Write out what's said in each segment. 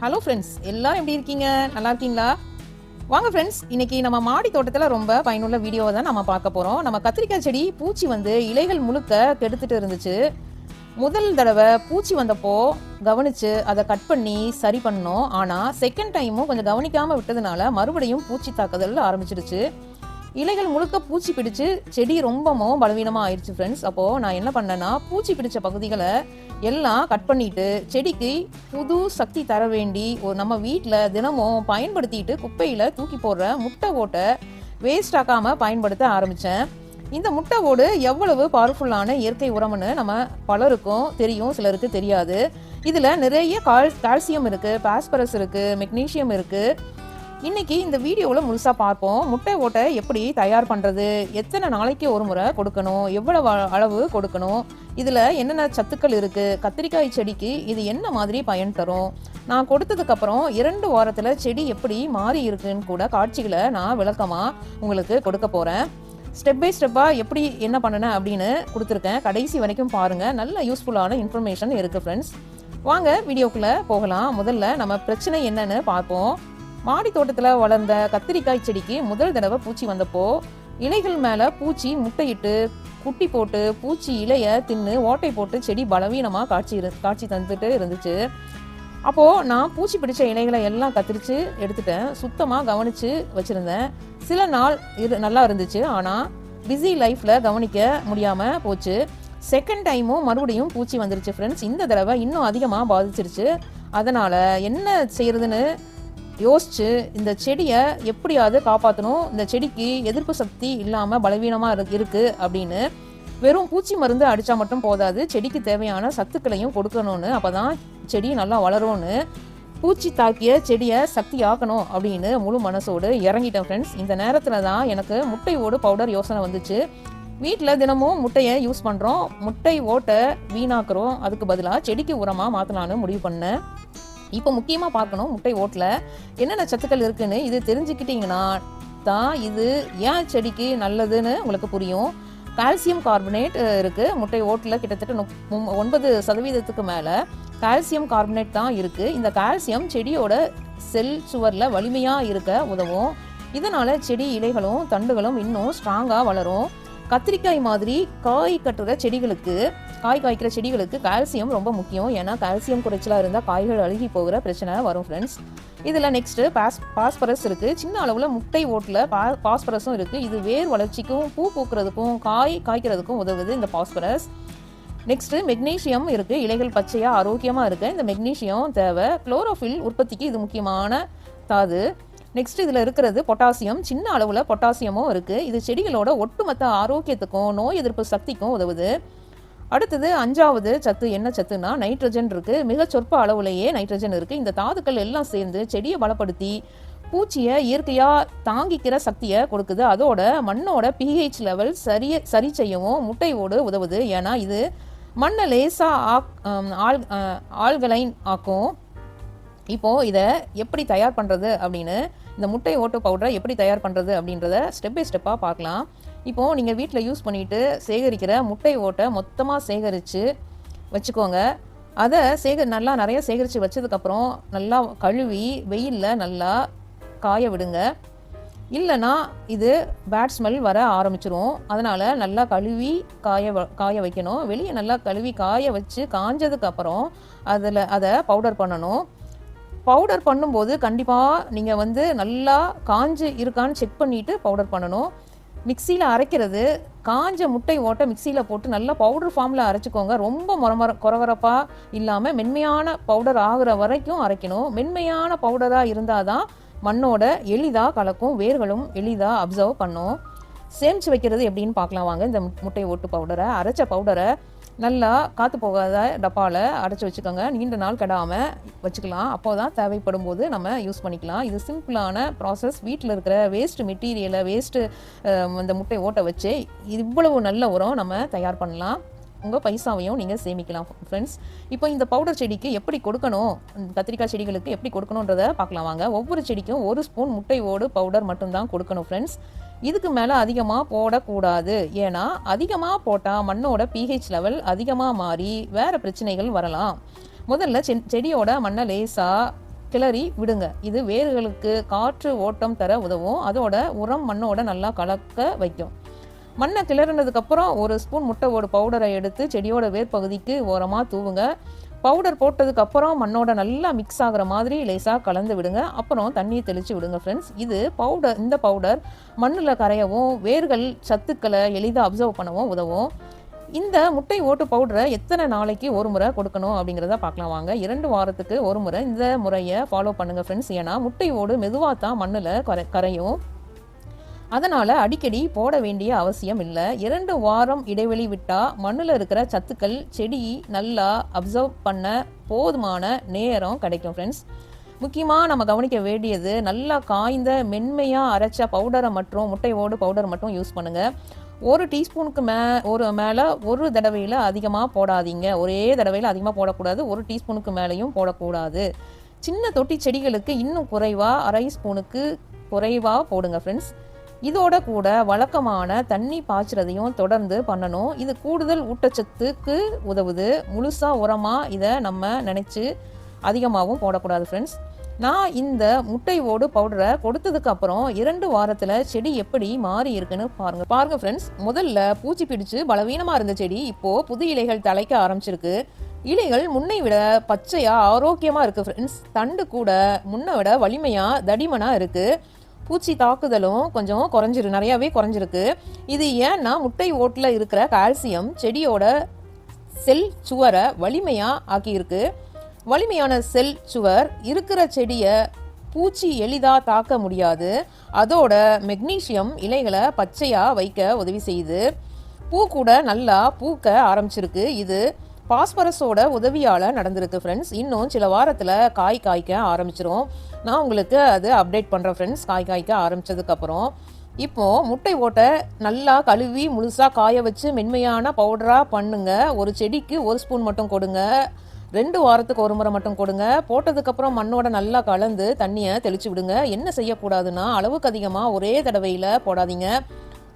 Hello friends, எல்லாரும் எப்படி இருக்கீங்க? நல்லா இருக்கீங்களா? வாங்க ஃப்ரெண்ட்ஸ், இன்னைக்கு நம்ம மாடி தோட்டத்தில் ரொம்ப பயனுள்ள வீடியோவை தான் நம்ம பார்க்க போகிறோம். நம்ம கத்திரிக்காய் செடி பூச்சி வந்து இலைகள் முழுக்க கெடுத்துட்டு இருந்துச்சு. முதல் தடவை பூச்சி வந்தப்போ கவனிச்சு அதை கட் பண்ணி சரி பண்ணோம். ஆனால் செகண்ட் டைமும் கொஞ்சம் கவனிக்காமல் விட்டதுனால மறுபடியும் பூச்சி தாக்குதல் ஆரம்பிச்சிடுச்சு. இலைகள் முழுக்க பூச்சி பிடிச்சு செடி ரொம்பவும் பலவீனமாக ஆயிடுச்சு ஃப்ரெண்ட்ஸ். அப்போது நான் என்ன பண்ணேன்னா, பூச்சி பிடிச்ச பகுதிகளை எல்லாம் கட் பண்ணிட்டு செடிக்கு புது சக்தி தர வேண்டி நம்ம வீட்டில் தினமும் பயன்படுத்திட்டு குப்பையில் தூக்கி போடுற முட்டை ஓட்டை வேஸ்ட் ஆக்காமல் பயன்படுத்த ஆரம்பித்தேன். இந்த முட்டை ஓடு எவ்வளவு பவர்ஃபுல்லான இயற்கை உரம்னு நம்ம பலருக்கும் தெரியும், சிலருக்கு தெரியாது. இதில் நிறைய கால்சியம் இருக்குது, பாஸ்பரஸ் இருக்குது, மெக்னீஷியம் இருக்குது. இன்னைக்கு இந்த வீடியோவில் முழுசாக பார்ப்போம். முட்டை ஓட்டை எப்படி தயார் பண்ணுறது, எத்தனை நாளைக்கு ஒரு முறை கொடுக்கணும், எவ்வளவு அளவு கொடுக்கணும், இதில் என்னென்ன சத்துக்கள் இருக்குது, கத்திரிக்காய் செடிக்கு இது என்ன மாதிரி பயன் தரும், நான் கொடுத்ததுக்கப்புறம் 2 வாரத்தில் செடி எப்படி மாறி இருக்குன்னு கூட காட்சிகளை நான் விளக்கமாக உங்களுக்கு கொடுக்க போகிறேன். ஸ்டெப் பை ஸ்டெப்பாக எப்படி என்ன பண்ணினேன் அப்படின்னு கொடுத்துருக்கேன். கடைசி வரைக்கும் பாருங்கள், நல்ல யூஸ்ஃபுல்லான இன்ஃபர்மேஷன் இருக்குது ஃப்ரெண்ட்ஸ். வாங்க வீடியோக்குள்ளே போகலாம். முதல்ல நம்ம பிரச்சனை என்னன்னு பார்ப்போம். மாடி தோட்டத்தில் வளர்ந்த கத்திரிக்காய் செடிக்கு முதல் தடவை பூச்சி வந்தப்போ இலைகள் மேலே பூச்சி முட்டையிட்டு குட்டி போட்டு பூச்சி இலையை தின்னு ஓட்டை போட்டு செடி பலவீனமாக காட்சி தந்துட்டு இருந்துச்சு. அப்போது நான் பூச்சி பிடிச்ச இலைகளை எல்லாம் கத்திரிச்சு எடுத்துட்டேன். சுத்தமாக கவனித்து வச்சுருந்தேன். சில நாள் நல்லா இருந்துச்சு. ஆனால் பிஸி லைஃப்பில் கவனிக்க முடியாமல் போச்சு. செகண்ட் டைமும் மறுபடியும் பூச்சி வந்துருச்சு ஃப்ரெண்ட்ஸ். இந்த தடவை இன்னும் அதிகமாக பாதிச்சிருச்சு. அதனால் என்ன செய்யறதுன்னு யோசிச்சு இந்த செடியை எப்படியாவது காப்பாற்றணும், இந்த செடிக்கு எதிர்ப்பு சக்தி இல்லாமல் பலவீனமாக இருக்குது அப்படின்னு வெறும் பூச்சி மருந்து அடித்தா மட்டும் போதாது, செடிக்கு தேவையான சத்துக்களையும் கொடுக்கணும்னு, அப்போ தான் செடி நல்லா வளரும்னு பூச்சி தாக்கிய செடியை சக்தி ஆக்கணும் அப்படின்னு முழு மனசோடு இறங்கிட்டேன் ஃப்ரெண்ட்ஸ். இந்த நேரத்தில் தான் எனக்கு முட்டை ஓடு பவுடர் யோசனை வந்துச்சு. வீட்டில் தினமும் முட்டையை யூஸ் பண்ணுறோம், முட்டை ஓட்டை வீணாக்குறோம், அதுக்கு பதிலாக செடிக்கு உரமாக மாற்றலான்னு முடிவு பண்ணேன். இப்போ முக்கியமாக பார்க்கணும், முட்டை ஓட்டில் என்னென்ன சத்துக்கள் இருக்குன்னு இது தெரிஞ்சுக்கிட்டிங்கன்னா தான் இது ஏன் செடிக்கு நல்லதுன்னு உங்களுக்கு புரியும். கால்சியம் கார்பனேட் இருக்குது முட்டை ஓட்டில். கிட்டத்தட்ட 9% மேலே கால்சியம் கார்பனேட் தான் இருக்குது. இந்த கால்சியம் செடியோட செல் சுவரில் வலிமையாக இருக்க உதவும். இதனால் செடி இலைகளும் தண்டுகளும் இன்னும் ஸ்ட்ராங்காக வளரும். கத்திரிக்காய் மாதிரி காய் காய்க்கிற செடிகளுக்கு கால்சியம் ரொம்ப முக்கியம். ஏன்னா கால்சியம் குறைச்சலாக இருந்தால் காய்கள் அழுகி போகிற பிரச்சனை வரும் ஃப்ரெண்ட்ஸ். இதில் நெக்ஸ்ட்டு பாஸ்பரஸ் இருக்குது. சின்ன அளவில் முட்டை ஓட்டில் பாஸ்பரஸும் இருக்குது. இது வேர் வளர்ச்சிக்கும் பூ பூக்கிறதுக்கும் காய்க்கிறதுக்கும் உதவுது இந்த பாஸ்பரஸ். நெக்ஸ்ட்டு மெக்னீஷியம் இருக்குது. இலைகள் பச்சையாக ஆரோக்கியமாக இருக்குது. இந்த மெக்னீஷியம் தேவை. குளோரோஃபில் உற்பத்திக்கு இது முக்கியமான தாது. நெக்ஸ்ட் இதில் இருக்கிறது பொட்டாசியம். சின்ன அளவில் பொட்டாசியமும் இருக்குது. இது செடிகளோட ஒட்டுமொத்த ஆரோக்கியத்துக்கும் நோய் எதிர்ப்பு சக்திக்கும் உதவுது. அடுத்தது 5வது சத்து என்ன சத்துனா நைட்ரஜன் இருக்குது. மிக சொற்ப அளவுலேயே நைட்ரஜன் இருக்குது. இந்த தாதுக்கள் எல்லாம் சேர்ந்து செடியை பலப்படுத்தி பூச்சியை இயற்கையாக தாங்கிக்கிற சக்தியை கொடுக்குது. அதோட மண்ணோட pH லெவல் சரி செய்யவும் முட்டை ஓடு உதவுது. ஏன்னா இது மண்ணை லேசாக ஆல்கலைன் ஆக்கும். இப்போது இதை எப்படி தயார் பண்ணுறது அப்படின்னு, இந்த முட்டை ஓட்டு பவுடரை எப்படி தயார் பண்ணுறது அப்படின்றத ஸ்டெப் பை ஸ்டெப்பாக பார்க்கலாம். இப்போது நீங்கள் வீட்டில் யூஸ் பண்ணிவிட்டு சேகரிக்கிற முட்டை ஓட்டை மொத்தமாக சேகரித்து வச்சுக்கோங்க. அதை நல்லா நிறைய சேகரித்து வச்சதுக்கப்புறம் நல்லா கழுவி வெயிலில் நல்லா காய விடுங்க. இல்லைன்னா இது பேட் ஸ்மெல் வர ஆரம்பிச்சிரும். அதனால் நல்லா கழுவி காய வைக்கணும். வெளியே நல்லா கழுவி காய வச்சு காஞ்சதுக்கப்புறம் அதை பவுடர் பண்ணணும். பவுடர் பண்ணும்போது கண்டிப்பாக நீங்கள் நல்லா காஞ்சு இருக்கான்னு செக் பண்ணிவிட்டு பவுடர் பண்ணணும். மிக்சியில் அரைக்கிறது காஞ்ச முட்டை ஓட்டை மிக்சியில் போட்டு நல்லா பவுடர் ஃபார்மில் அரைச்சிக்கோங்க. ரொம்ப கொரகரப்பாக இல்லாமல் மென்மையான பவுடர் ஆகிற வரைக்கும் அரைக்கணும். மென்மையான பவுடராக இருந்தால் தான் மண்ணோட எளிதாக கலக்கும், வேர்களும் எளிதாக அப்சர்வ் பண்ணும். சேமித்து வைக்கிறது எப்படின்னு பார்க்கலாம் வாங்க. இந்த முட்டை ஓட்டு பவுடரை, அரைச்ச பவுடரை நல்லா காற்று போகாத டப்பாவில் அடைச்சி வச்சுக்கோங்க. நீண்ட நாள் கெடாமல் வச்சுக்கலாம். அப்போ தான் தேவைப்படும் போது நம்ம யூஸ் பண்ணிக்கலாம். இது சிம்பிளான ப்ராசஸ். வீட்டில் இருக்கிற வேஸ்ட் மெட்டீரியலை இந்த முட்டை ஓட்டை வச்சு இவ்வளவு நல்ல உரம் நம்ம தயார் பண்ணலாம். உங்கள் பைசாவையும் நீங்கள் சேமிக்கலாம் ஃப்ரெண்ட்ஸ். இப்போ இந்த பவுடர் செடிக்கு எப்படி கொடுக்கணும், கத்திரிக்காய் செடிகளுக்கு எப்படி கொடுக்கணுன்றதை பார்க்கலாம் வாங்க. ஒவ்வொரு செடிக்கும் 1 ஸ்பூன் முட்டை ஓடு பவுடர் மட்டும்தான் கொடுக்கணும் ஃப்ரெண்ட்ஸ். இதுக்கு மேலே அதிகமாக போடக்கூடாது. ஏன்னா அதிகமாக போட்டால் மண்ணோட pH லெவல் அதிகமாக மாறி வேறு பிரச்சனைகள் வரலாம். முதல்ல செடியோட மண்ணை லேசாக கிளறி விடுங்க. இது வேர்களுக்கு காற்று ஓட்டம் தர உதவும். அதோட உரம் மண்ணோட நல்லா கலக்க வைக்கும். மண்ணை கிளறினதுக்கப்புறம் 1 ஸ்பூன் முட்டை ஓடு பவுடரை எடுத்து செடியோட வேர் பகுதிக்கு ஓரமாக தூவுங்க. பவுடர் போட்டதுக்கப்புறம் மண்ணோட நல்லா மிக்ஸ் ஆகிற மாதிரி லேசாக கலந்து விடுங்க. அப்புறம் தண்ணி தெளித்து விடுங்க ஃப்ரெண்ட்ஸ். இந்த பவுடர் மண்ணில் கரையவும் வேர்கள் சத்துக்களை எளிதாக அப்சர்வ் பண்ணவும் உதவும். இந்த முட்டை ஓட்டு பவுடரை எத்தனை நாளைக்கு ஒரு முறை கொடுக்கணும் அப்படிங்கிறத பார்க்கலாம் வாங்க. 2 வாரத்துக்கு ஒரு முறை இந்த முறையை ஃபாலோ பண்ணுங்கள் ஃப்ரெண்ட்ஸ். ஏன்னா முட்டை ஓடு மெதுவாக தான் மண்ணில் கரையும். அதனால் அடிக்கடி போட வேண்டிய அவசியம் இல்லை. 2 வாரம் இடைவெளி விட்டால் மண்ணில் இருக்கிற சத்துக்கள் செடி நல்லா அப்சர்வ் பண்ண போதுமான நேரம் கிடைக்கும் ஃப்ரெண்ட்ஸ். முக்கியமாக நம்ம கவனிக்க வேண்டியது நல்லா காய்ந்த மென்மையாக அரைச்ச பவுடரை மற்றும் முட்டை ஓடு பவுடர் மட்டும் யூஸ் பண்ணுங்கள். 1 டீஸ்பூனுக்கு மேலே ஒரு தடவையில் அதிகமாக போடாதீங்க. ஒரே தடவையில் அதிகமாக போடக்கூடாது. 1 டீஸ்பூனுக்கு மேலேயும் போடக்கூடாது. சின்ன தொட்டி செடிகளுக்கு இன்னும் குறைவாக 1/2 ஸ்பூனுக்கு குறைவாக போடுங்க ஃப்ரெண்ட்ஸ். இதோட கூட வழக்கமான தண்ணி பாய்ச்சறதையும் தொடர்ந்து பண்ணணும். இது கூடுதல் ஊட்டச்சத்துக்கு உதவுது. முழுசாக உரமாக இதை நம்ம நினச்சி அதிகமாகவும் போடக்கூடாது ஃப்ரெண்ட்ஸ். நான் இந்த முட்டை ஓடு பவுடரை கொடுத்ததுக்கு அப்புறம் 2 வாரத்தில் செடி எப்படி மாறி இருக்குன்னு பாருங்க ஃப்ரெண்ட்ஸ். முதல்ல பூச்சி பிடிச்சு பலவீனமாக இருந்த செடி இப்போது புது இலைகள் தலைக்க ஆரம்பிச்சிருக்கு. இலைகள் முன்னை விட பச்சையாக ஆரோக்கியமாக இருக்குது ஃப்ரெண்ட்ஸ். தண்டு கூட முன்னை விட வலிமையாக தடிமனாக இருக்குது. பூச்சி தாக்குதலும் கொஞ்சம் நிறையாவே குறைஞ்சிருக்கு. இது ஏன்னா முட்டை ஓட்டில் இருக்கிற கால்சியம் செடியோட செல் சுவரை வலிமையாக ஆக்கியிருக்கு. வலிமையான செல் சுவர் இருக்கிற செடியை பூச்சி எளிதாக தாக்க முடியாது. அதோட மெக்னீசியம் இலைகளை பச்சையாக வைக்க உதவி செய்யுது. பூ கூட நல்லா பூக்க ஆரம்பிச்சிருக்கு. இது பாஸ்பரஸோட உதவியால் நடந்திருக்கு ஃப்ரெண்ட்ஸ். இன்னும் சில வாரத்தில் காய்க்க ஆரம்பிச்சிரும். நான் உங்களுக்கு அது அப்டேட் பண்ணுறேன் ஃப்ரெண்ட்ஸ். காய்க்க ஆரம்பித்ததுக்கப்புறம் இப்போது முட்டை ஓட்டை நல்லா கழுவி முழுசாக காய வச்சு மென்மையான பவுடராக பண்ணுங்க. ஒரு செடிக்கு 1 ஸ்பூன் மட்டும் கொடுங்க. 2 வாரத்துக்கு ஒரு முறை மட்டும் கொடுங்க. போட்டதுக்கப்புறம் மண்ணோட நல்லா கலந்து தண்ணியை தெளித்து விடுங்க. என்ன செய்யக்கூடாதுன்னா அளவுக்கு அதிகமாக ஒரே தடவையில் போடாதீங்க.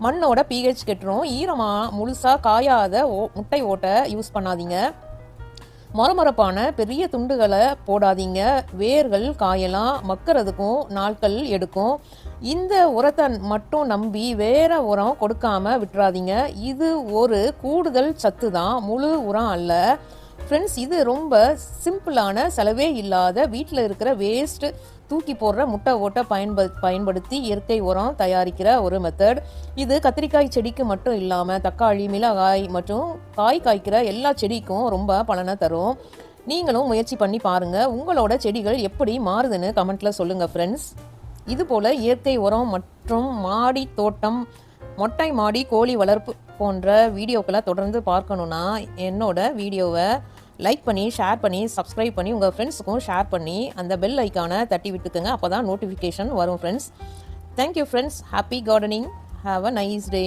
மண்ணோட pH கெட்டுரும். ஈரமாக முழுசாக காயாத முட்டை ஓட்டை யூஸ் பண்ணாதீங்க. மொரமொரப்பான பெரிய துண்டுகளை போடாதீங்க. வேர்கள் காயலாம், மக்கிறதுக்கும் நாட்கள் எடுக்கும். இந்த உரத்தை மட்டும் நம்பி வேற உரம் கொடுக்காம விட்டுறாதீங்க. இது ஒரு கூடுதல் சத்து தான், முழு உரம் அல்ல ஃப்ரெண்ட்ஸ். இது ரொம்ப சிம்பிளான செலவே இல்லாத வீட்டில் இருக்கிற வேஸ்ட் தூக்கி போடுற முட்டை ஓட்டை பயன்படுத்தி இயற்கை உரம் தயாரிக்கிற ஒரு மெத்தட். இது கத்திரிக்காய் செடிக்கு மட்டும் இல்லாமல் தக்காளி, மிளகாய் மற்றும் காய்க்கிற எல்லா செடிக்கும் ரொம்ப பலனை தரும். நீங்களும் முயற்சி பண்ணி பாருங்கள். உங்களோட செடிகள் எப்படி மாறுதுன்னு கமெண்ட்டில் சொல்லுங்கள் ஃப்ரெண்ட்ஸ். இதுபோல் இயற்கை உரம் மற்றும் மாடி தோட்டம், மொட்டை மாடி கோழி வளர்ப்பு போன்ற வீடியோக்களை தொடர்ந்து பார்க்கணுன்னா என்னோட வீடியோவை லைக் பண்ணி, ஷேர் பண்ணி, சப்ஸ்கிரைப் பண்ணி உங்கள் ஃப்ரெண்ட்ஸுக்கும் ஷேர் பண்ணி அந்த பெல் ஐக்கானை தட்டி விட்டுக்குங்க. அப்போ தான் நோட்டிஃபிகேஷன் வரும் friends. Thank you friends. Happy gardening. Have a nice day.